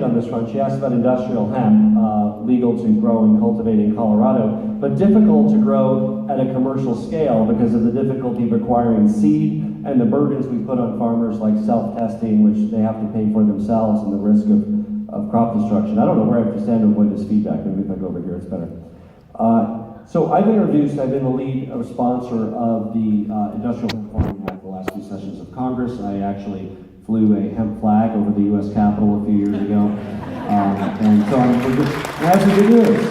On this front, she asked about industrial hemp, legal to grow and cultivate in Colorado, but difficult to grow at a commercial scale because of the difficulty of acquiring seed and the burdens we put on farmers like self-testing, which they have to pay for themselves, and the risk of crop destruction. I don't know where I have to stand to avoid this feedback. Maybe if I go over here, it's better. So I've been the lead sponsor of the Industrial Hemp Farming Act the last few sessions of Congress. I actually flew a hemp flag over the U.S. Capitol a few years ago. And so that's the good news.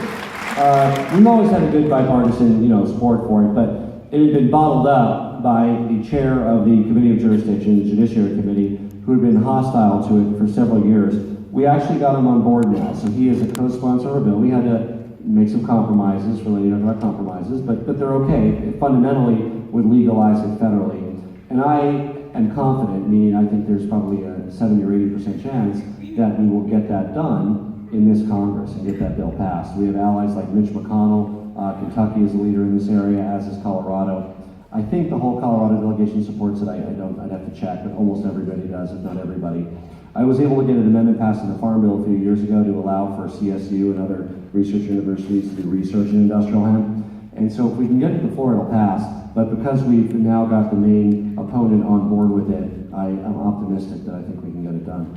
We've always had a good bipartisan, support for it, but it had been bottled up by the chair of the Committee of Jurisdiction, the Judiciary Committee, who had been hostile to it for several years. We actually got him on board now, so he is a co-sponsor of a bill. We had to make some compromises, really not about compromises, but they're okay. It fundamentally would legalize it federally. And I am confident, meaning I think there's probably a 70 or 80% chance that we will get that done in this Congress and get that bill passed. We have allies like Mitch McConnell. Kentucky is a leader in this area, as is Colorado. I think the whole Colorado delegation supports it. I'd have to check, but almost everybody does, if not everybody. I was able to get an amendment passed in the Farm Bill a few years ago to allow for CSU and other research universities to do research in industrial hemp. And so if we can get it to the floor, it'll pass. But because we've now got the main opponent on board with it, I'm optimistic that I think we can get it done.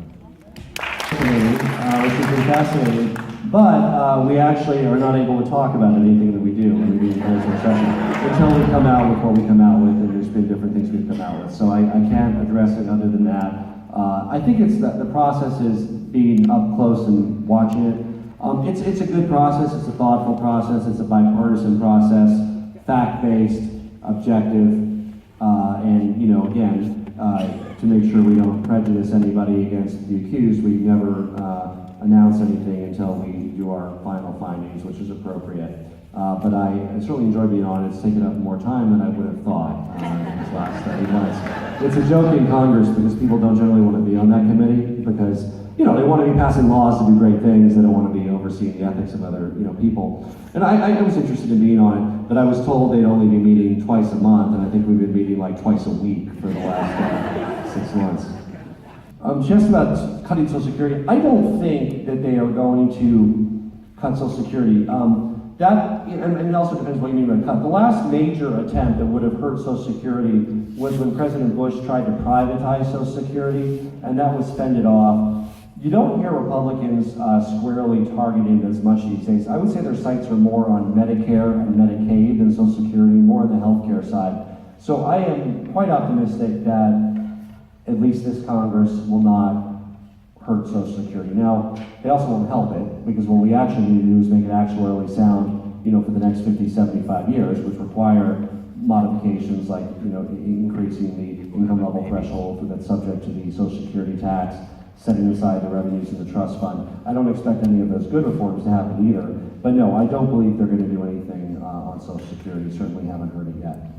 Which has been fascinating. But we actually are not able to talk about anything that we do when we do in closed session until we come out with what we come out with, and there's been different things we've come out with. So I can't address it other than that. I think it's that the process is being up close and watching it. It's a good process, it's a thoughtful process, it's a bipartisan process, fact-based, objective, and again, to make sure we don't prejudice anybody against the accused, we never announce anything until we do our final findings, which is appropriate. But I certainly enjoy being on it. It's taken up more time than I would have thought in these last 8 months. It's a joke in Congress because people don't generally want to be on that committee because they want to be passing laws to do great things. They don't want to be overseeing the ethics of other people. And I was interested in being on it, but I was told they'd only be meeting twice a month, and I think we've been meeting like twice a week for the last 6 months. Just about cutting Social Security, I don't think that they are going to cut Social Security. And it also depends what you mean by cut. The last major attempt that would have hurt Social Security was when President Bush tried to privatize Social Security, and that was fended off. You don't hear Republicans squarely targeting as much these days. I would say their sights are more on Medicare and Medicaid than Social Security, more on the healthcare side. So I am quite optimistic that at least this Congress will not hurt Social Security. Now, they also won't help it, because what we actually need to do is make it actuarially sound, for the next 50, 75 years, which require modifications like, increasing the income level threshold that's subject to the Social Security tax, setting aside the revenues in the trust fund. I don't expect any of those good reforms to happen either, but no, I don't believe they're going to do anything on Social Security. Certainly haven't heard it yet.